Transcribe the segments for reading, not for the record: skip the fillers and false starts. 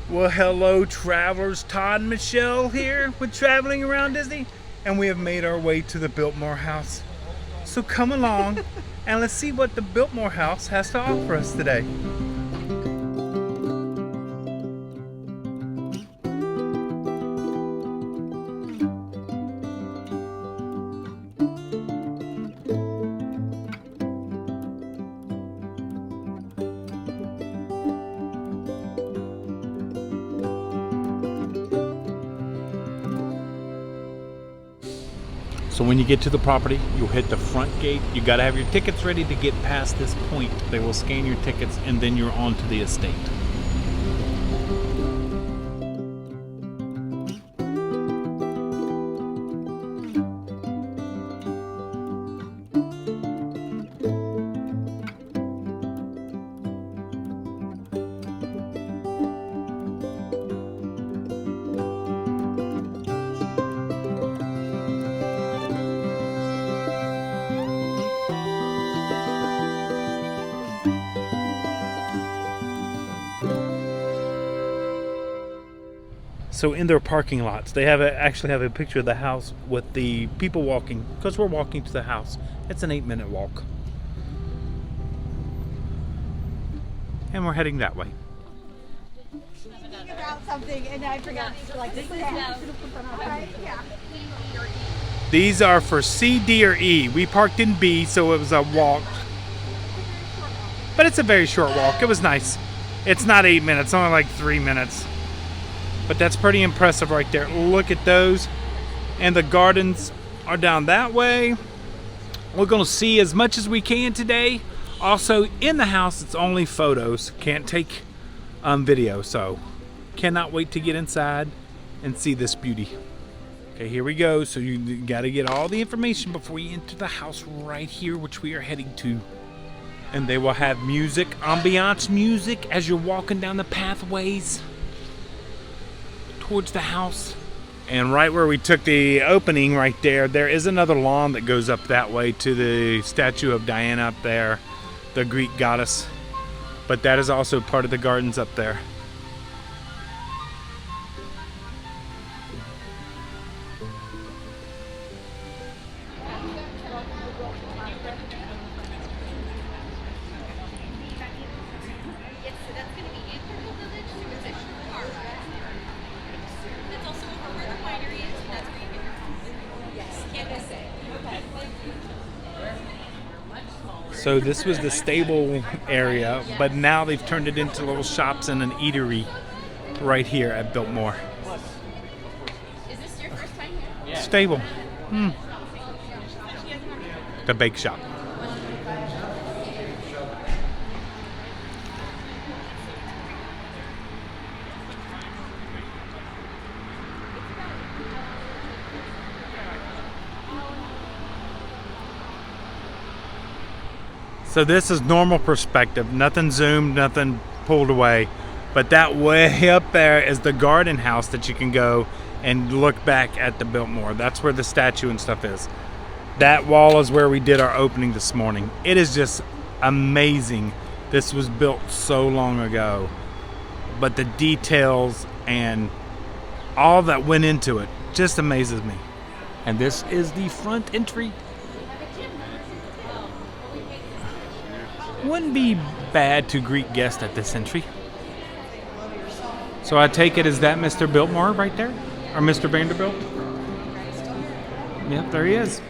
Well, hello travelers, Todd and Michelle here with Traveling Around Disney, and we have made our way to the Biltmore House. So come along and let's see what the Biltmore House has to offer us today. So when you get to the property, you'll hit the front gate. You gotta have your tickets ready to get past this point. They will scan your tickets and then you're on to the estate. So in their parking lots, they actually have a picture of the house with the people walking, because we're walking to the house. It's an 8-minute walk. And we're heading that way. About something and I forgot to like this is yeah. These are for C, D, or E. We parked in B, so it was a walk. But it's a very short walk. It was nice. It's not 8 minutes, only like 3 minutes. But that's pretty impressive right there. Look at those. And the gardens are down that way. We're going to see as much as we can today. Also, in the house, it's only photos. Can't take video. So, cannot wait to get inside and see this beauty. Okay, here we go. So, you got to get all the information before you enter the house right here, which we are heading to. And they will have music, ambiance music, as you're walking down the pathways towards the house. And right where we took the opening right there is another lawn that goes up that way to the statue of Diana up there, the Greek goddess. But that is also part of the gardens up there. So this was the stable area, but now they've turned it into little shops and an eatery right here at Biltmore. Is this your first time here? Stable. The bake shop. So this is normal perspective, nothing zoomed, nothing pulled away. But that way up there is the garden house that you can go and look back at the Biltmore. That's where the statue and stuff is. That wall is where we did our opening this morning. It is just amazing. This was built so long ago. But the details and all that went into it just amazes me. And this is the front entry. Wouldn't be bad to greet guests at this entry. So I take it, is that Mr. Biltmore right there? Or Mr. Vanderbilt? Yep, there he is.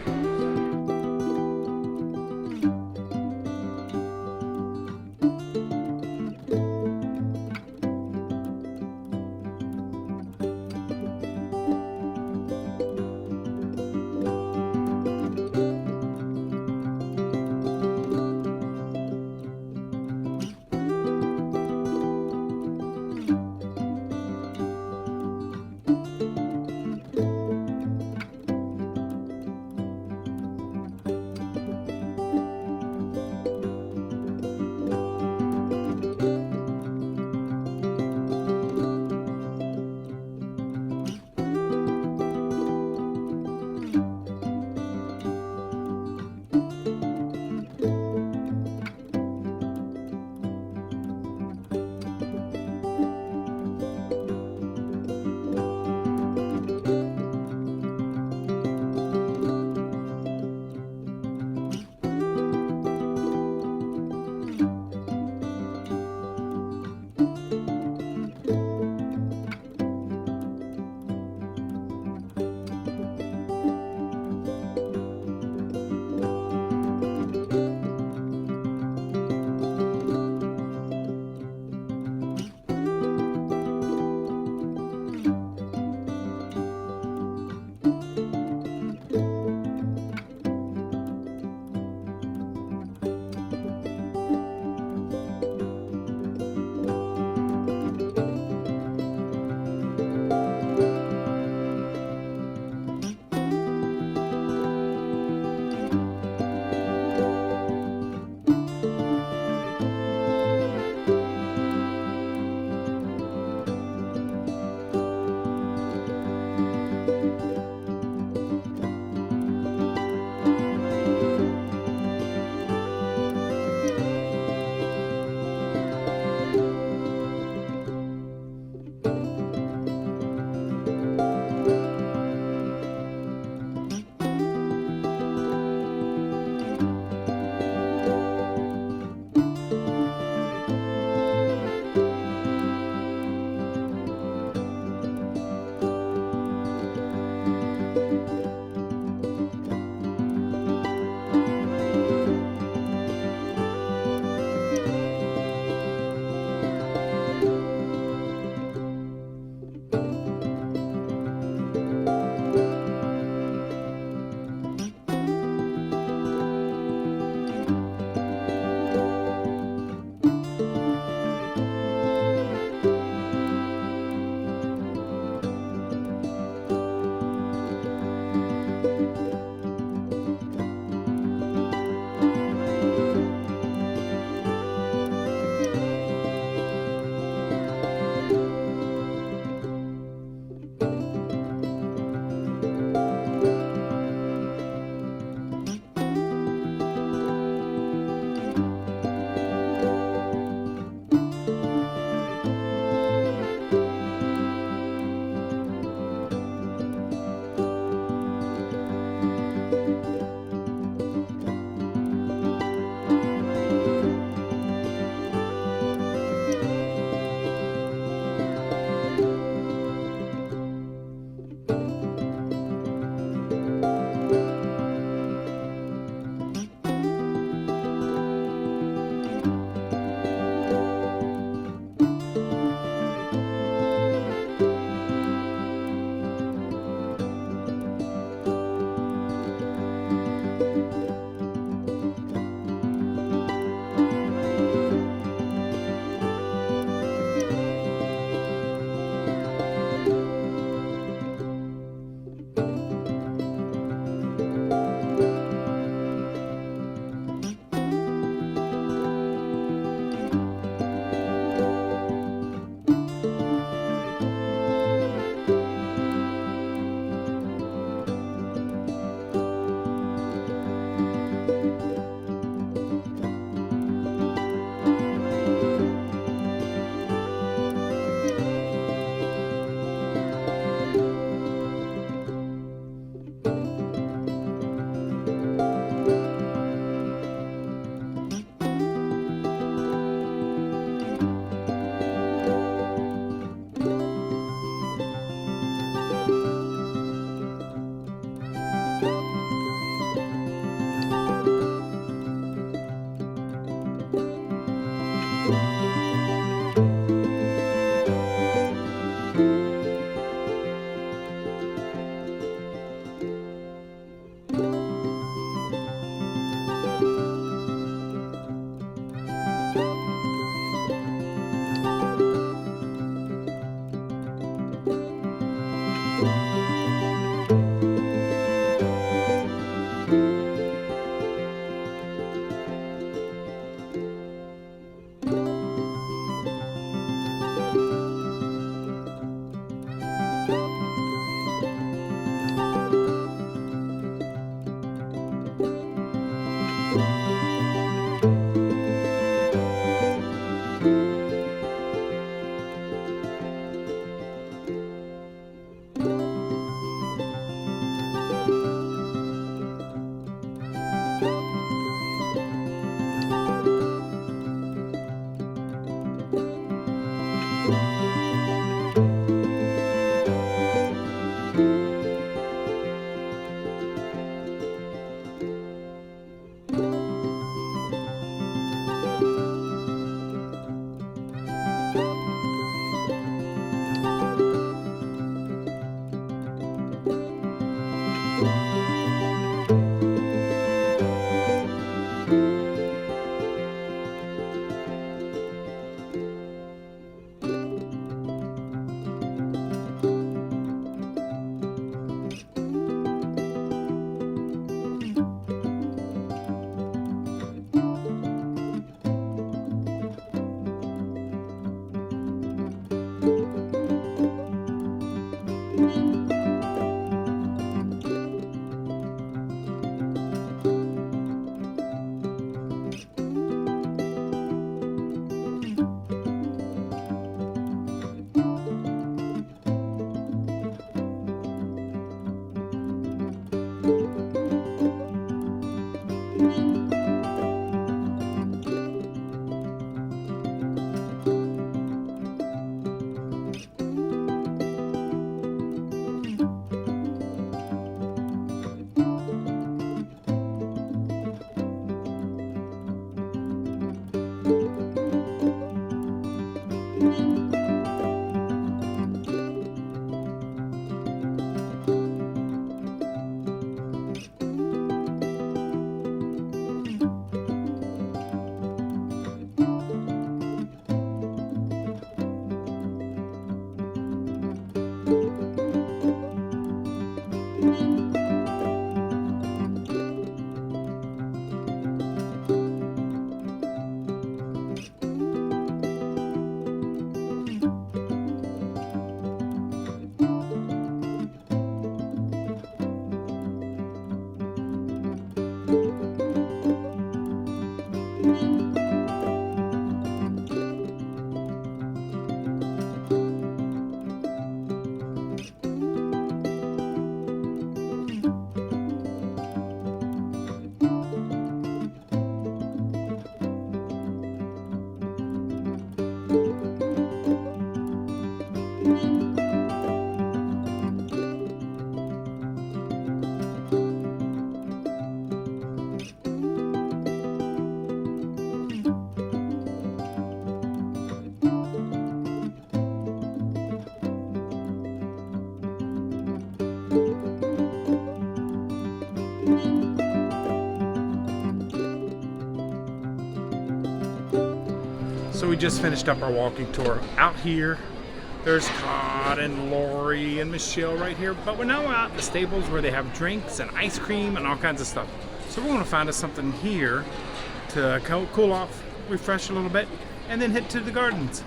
So we just finished up our walking tour. Out here, there's Todd and Laurie and Michelle right here, but we're now out in the stables where they have drinks and ice cream and all kinds of stuff. So we're gonna find us something here to cool off, refresh a little bit, and then head to the gardens.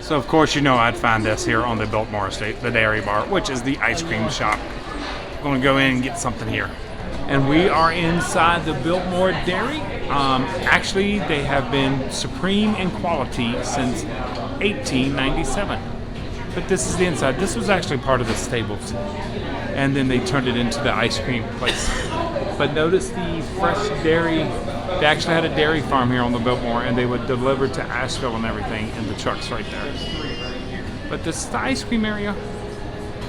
So of course you know I'd find us here on the Biltmore estate, the dairy bar, which is the ice cream shop. I'm gonna go in and get something here. And we are inside the Biltmore Dairy. Actually, they have been supreme in quality since 1897. But this is the inside. This was actually part of the stables. And then they turned it into the ice cream place. But notice the fresh dairy. They actually had a dairy farm here on the Biltmore, and they would deliver to Asheville and everything in the trucks right there. But this is the ice cream area.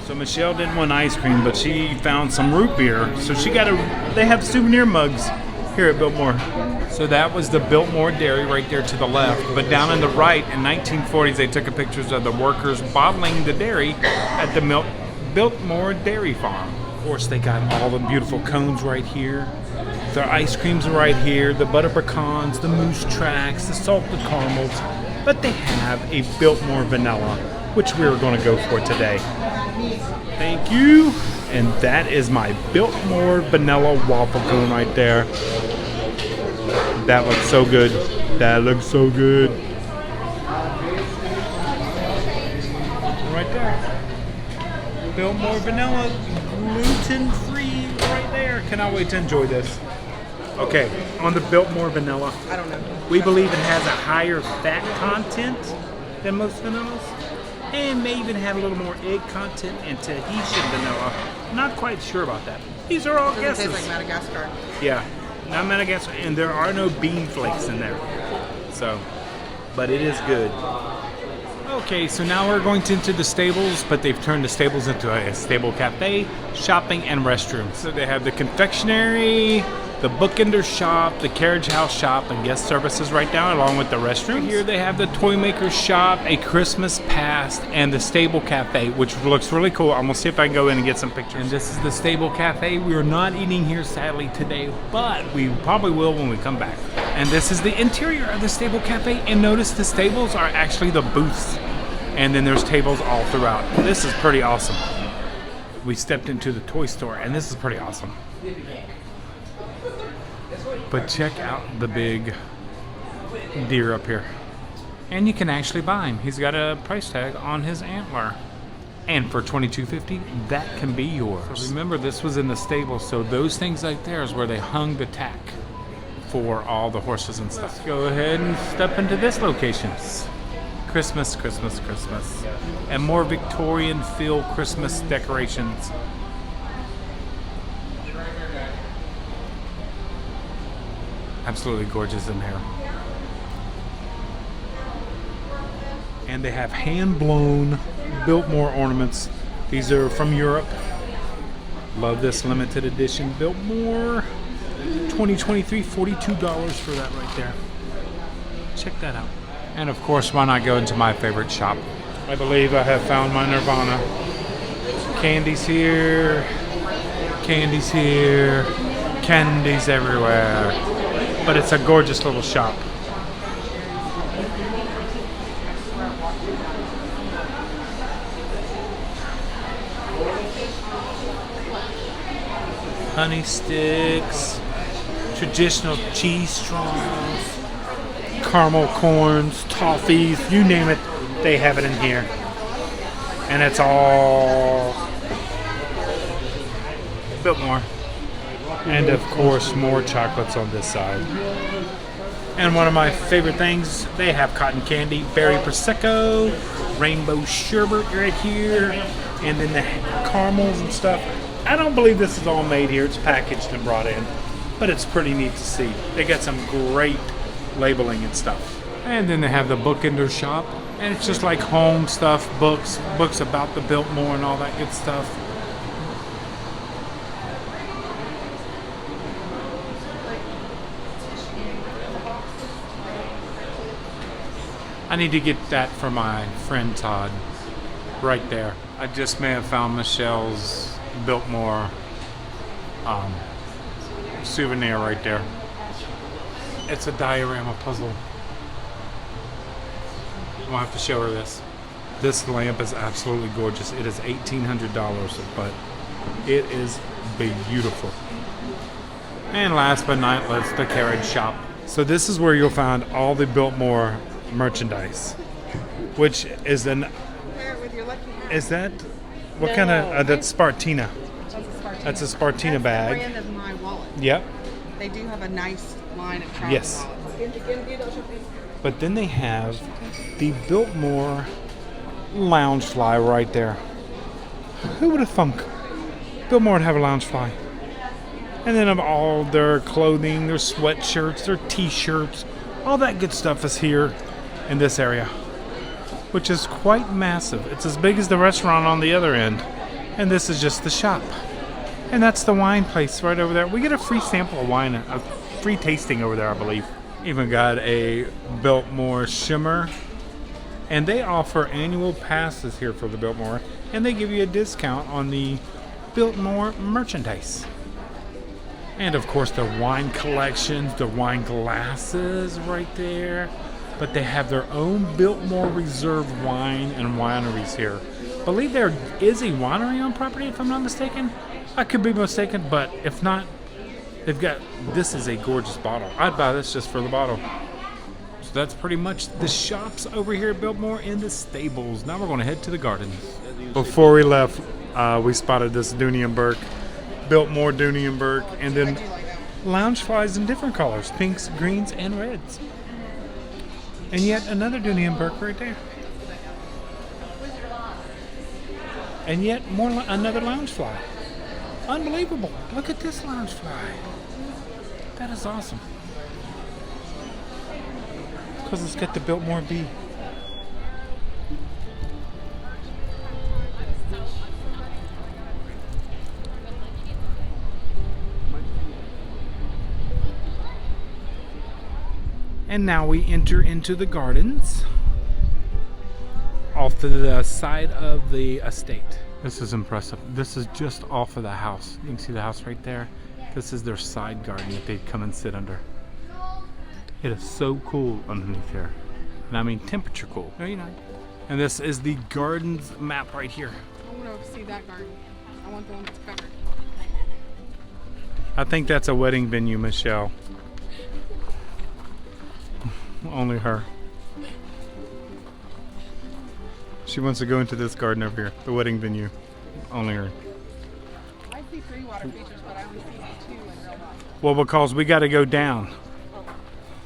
So Michelle didn't want ice cream, but she found some root beer. So she got they have souvenir mugs here at Biltmore. So that was the Biltmore Dairy right there to the left. But down on the right, in 1940s, they took pictures of the workers bottling the dairy at the Biltmore Dairy Farm. Of course, they got all the beautiful cones right here. Their ice creams are right here. The butter pecans, the moose tracks, the salted caramels. But they have a Biltmore vanilla, which we're going to go for today. Thank you. And that is my Biltmore vanilla waffle cone right there. That looks so good. That looks so good. Right there. Biltmore vanilla, gluten-free right there. Cannot wait to enjoy this. Okay, on the Biltmore vanilla, I don't know. we believe it has a higher fat content than most vanillas. And may even have a little more egg content and Tahitian vanilla. Not quite sure about that. These are all Doesn't guesses. taste like Madagascar. Yeah, not Madagascar, and there are no bean flakes in there. So, but it is good. Okay, so now we're going into the stables, but they've turned the stables into a stable cafe, shopping, and restrooms. So they have the confectionery, the bookender shop, the carriage house shop, and guest services right down, along with the restroom. Here they have the toy maker shop, a Christmas past, and the stable cafe, which looks really cool. I'm gonna see if I can go in and get some pictures. And this is the stable cafe. We are not eating here sadly today, but we probably will when we come back. And this is the interior of the stable cafe. And notice the stables are actually the booths. And then there's tables all throughout. This is pretty awesome. We stepped into the toy store, and this is pretty awesome. But check out the big deer up here. And you can actually buy him. He's got a price tag on his antler. And for $22.50, that can be yours. So remember, this was in the stable, so those things right there is where they hung the tack for all the horses and stuff. Let's go ahead and step into this location. Christmas, Christmas, Christmas. And more Victorian feel Christmas decorations. Absolutely gorgeous in here. And they have hand-blown Biltmore ornaments. These are from Europe. Love this limited edition Biltmore 2023, $42 for that right there. Check that out. And of course, why not go into my favorite shop? I believe I have found my nirvana. Candies here, candies here, candies everywhere. But it's a gorgeous little shop. Honey sticks, traditional cheese straws, caramel corns, toffees, you name it, they have it in here. And it's all Biltmore. And of course, more chocolates on this side. And one of my favorite things, they have cotton candy, berry prosecco, rainbow sherbet right here, and then the caramels and stuff. I don't believe this is all made here. It's packaged and brought in, but it's pretty neat to see. They got some great labeling and stuff. And then they have the bookender shop, And it's just like home stuff, books about the Biltmore and all that good stuff. I need to get that for my friend Todd. Right there. I just may have found Michelle's Biltmore souvenir right there. It's a diorama puzzle. I'll have to show her this. This lamp is absolutely gorgeous. It is $1,800, but it is beautiful. And last but not least, the carriage shop. So this is where you'll find all the Biltmore merchandise, which is an. Is that what kind of? That's Spartina. That's a Spartina bag. That's the brand of my wallet. Yep. They do have a nice line of travel Yes. wallets. But then they have the Biltmore Loungefly right there. Who would have thunk Biltmore would have a Loungefly? And then of all their clothing, their sweatshirts, their t-shirts, all that good stuff is here in this area, which is quite massive. It's as big as the restaurant on the other end. And this is just the shop. And that's the wine place right over there. We get a free sample of wine, a free tasting over there, I believe. Even got a Biltmore Shimmer. And they offer annual passes here for the Biltmore. And they give you a discount on the Biltmore merchandise. And of course the wine collections, the wine glasses right there. But they have their own Biltmore Reserve wine and wineries here. I believe there is a winery on property, if I'm not mistaken. I could be mistaken, but if not, they've got, this is a gorgeous bottle. I'd buy this just for the bottle. So that's pretty much the shops over here at Biltmore and the stables. Now we're going to head to the gardens. Before we left, we spotted this Dooney and Burke, Biltmore Dooney and Burke, and then Loungeflies in different colors, pinks, greens, and reds. And yet another Dooney and Burke right there. And yet more another Loungefly. Unbelievable. Look at this Loungefly. That is awesome. Because it's got the Biltmore B. And now we enter into the gardens off to the side of the estate. This is impressive. This is just off of the house. You can see the house right there. This is their side garden that they come and sit under. It is so cool underneath here. And I mean temperature cool. Very nice. And this is the gardens map right here. I want to see that garden. I want the one that's covered. I think that's a wedding venue, Michelle. Only her. She wants to go into this garden over here, the wedding venue. Only her. I see 3 water features, but I only see 2 in real life. Well, because we got to go down.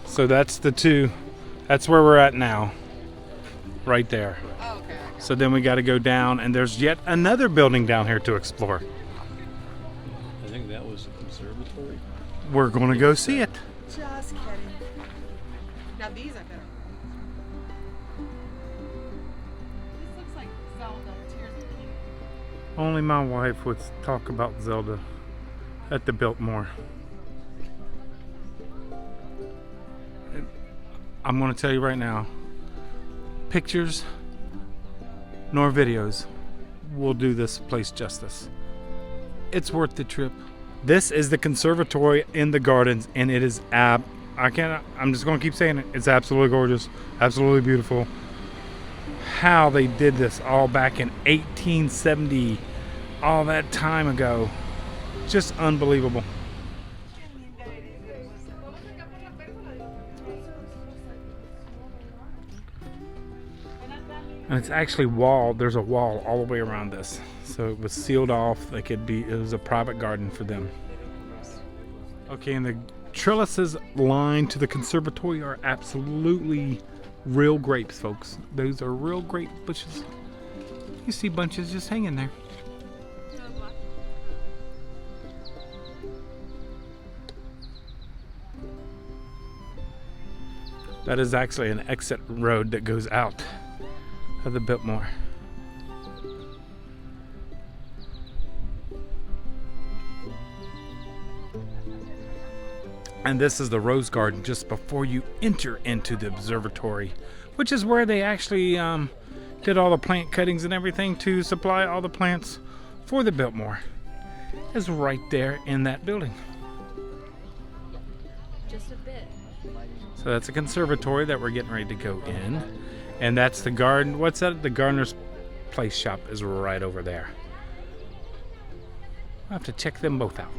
So that's the 2. That's where we're at now. Right there. Oh, okay. So then we got to go down, and there's yet another building down here to explore. I think that was a conservatory. We're going to go see it. Just kidding. Now these are better. This looks like Zelda. Tears of the Kingdom. Only my wife would talk about Zelda at the Biltmore. I'm going to tell you right now, pictures nor videos will do this place justice. It's worth the trip. This is the conservatory in the gardens, and it is I'm just going to keep saying it. It's absolutely gorgeous, absolutely beautiful. How they did this all back in 1870, all that time ago. Just unbelievable. And it's actually walled. There's a wall all the way around this. So it was sealed off. It was a private garden for them. Okay, and the trellises lined to the conservatory are absolutely real grapes, folks. Those are real grape bushes. You see bunches just hanging there. That is actually an exit road that goes out of the Biltmore. And this is the rose garden just before you enter into the observatory, which is where they actually did all the plant cuttings and everything to supply all the plants for the Biltmore. It's right there in that building. Just a bit. So that's a conservatory that we're getting ready to go in. And that's the garden. What's that? The gardener's place shop is right over there. I'll have to check them both out.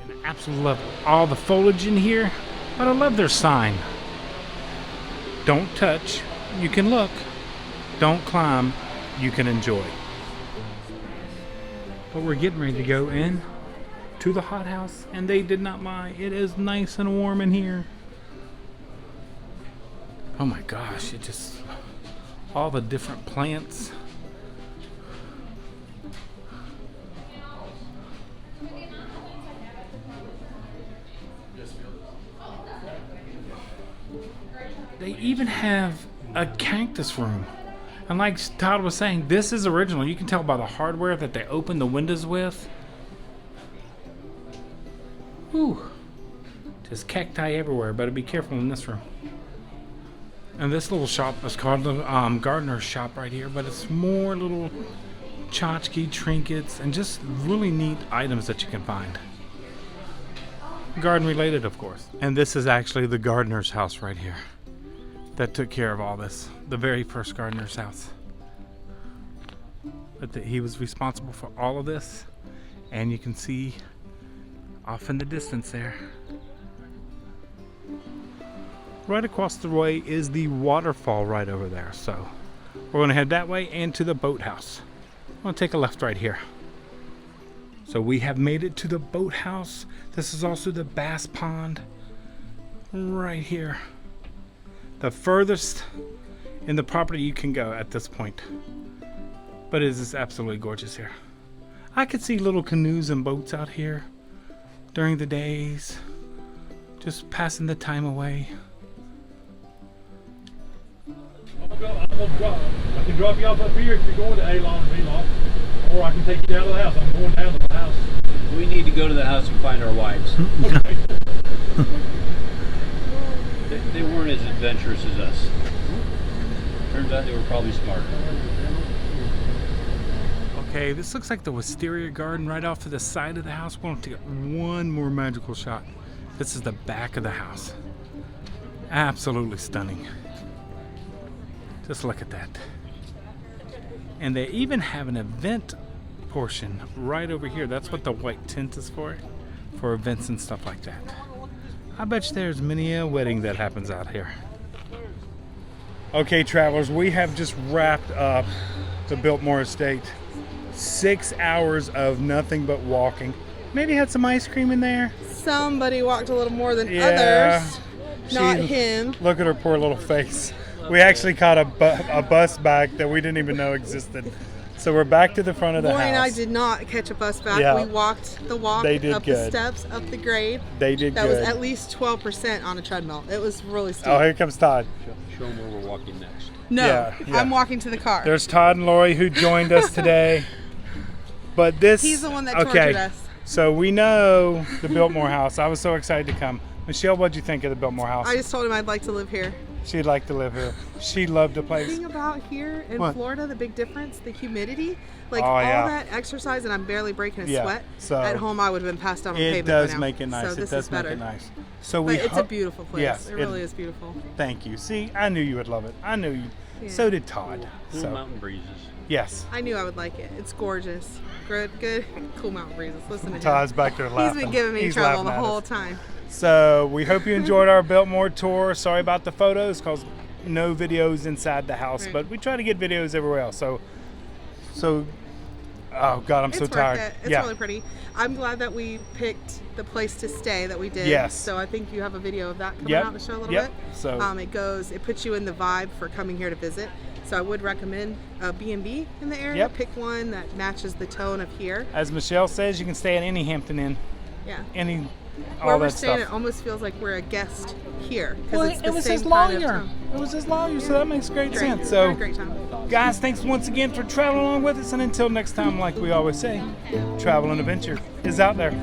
And I absolutely love all the foliage in here, but I love their sign. Don't touch, you can look. Don't climb, you can enjoy. But we're getting ready to go in to the hothouse, and they did not mind. It is nice and warm in here. Oh my gosh, it just, all the different plants. They even have a cactus room. And like Todd was saying, this is original. You can tell by the hardware that they opened the windows with. Whew. Just cacti everywhere, better be careful in this room. And this little shop is called the gardener's shop right here, but it's more little tchotchke trinkets and just really neat items that you can find. Garden related, of course. And this is actually the gardener's house right here that took care of all this. The very first gardener's house. But he was responsible for all of this. And you can see off in the distance there, right across the way is the waterfall right over there. So we're going to head that way and to the boathouse. I'm going to take a left right here. So we have made it to the boathouse. This is also the bass pond right here. The furthest in the property you can go at this point. But it is absolutely gorgeous here. I could see little canoes and boats out here during the days, just passing the time away. I can drop you off up here if you're going to A-Lawn or B-Lawn, or I can take you down to the house. I'm going down to the house. We need to go to the house and find our wives. Okay. They weren't as adventurous as us. Turns out they were probably smarter. Okay, this looks like the wisteria garden right off to the side of the house. We're going to get one more magical shot. This is the back of the house. Absolutely stunning. Just look at that. And they even have an event portion right over here. That's what the white tent is for events and stuff like that. I bet you there's many a wedding that happens out here. Okay, travelers, we have just wrapped up the Biltmore estate. 6 hours of nothing but walking. Maybe had some ice cream in there. Somebody walked a little more than others. Not him. Look at her poor little face. We actually caught a bus back that we didn't even know existed. So we're back to the front of the Laurie house. and I did not catch a bus back. Yeah. We walked the walk They did up good. the steps, up the grade. They did That good. was at least 12% on a treadmill. It was really steep. Oh, here comes Todd. Show them where we're walking next. No, Yeah. I'm walking to the car. There's Todd and Laurie who joined us today. But this... He's the one that tortured us. So we know the Biltmore House. I was so excited to come. Michelle, what'd you think of the Biltmore House? I just told him I'd like to live here. She'd like to live here. She loved the The place. thing about here in What? Florida, the big difference, the humidity, like Oh, all yeah. that exercise, and I'm barely breaking a Yeah, sweat. so At home, I would have been passed out on It pavement does by now. make it nice. So It this does is make better. it nice. So But we it's a beautiful place. Yes, it really is beautiful. Thank you. See, I knew you would love it. I knew you. Yeah. So did Todd. Cool So mountain breezes. yes. I knew I would like it. It's gorgeous. Good, cool mountain breezes. Listen to Todd's him. back there He's laughing. been giving me He's trouble the laughing at whole us. time. So we hope you enjoyed our Biltmore tour. Sorry about the photos, cause no videos inside the house, Right. but we try to get videos everywhere else. So, oh God, I'm It's so worth tired. it. It's yeah. really pretty. I'm glad that we picked the place to stay that we did. Yes. So I think you have a video of that coming Yep. out to show a little Yep. bit. So it puts you in the vibe for coming here to visit. So I would recommend a B&B in the area. Yep. Pick one that matches the tone of here. as Michelle says, you can stay at any Hampton Inn, Yeah. any all Where we're that staying, stuff. it almost feels like we're a guest here. 'Cause Well, it's the it was same his kind of lawyer. tone. It was his lawyer, so that makes great Great. sense. We had a So, great time. guys, thanks once again for traveling along with us, and until next time, like we always say, travel and adventure is out there.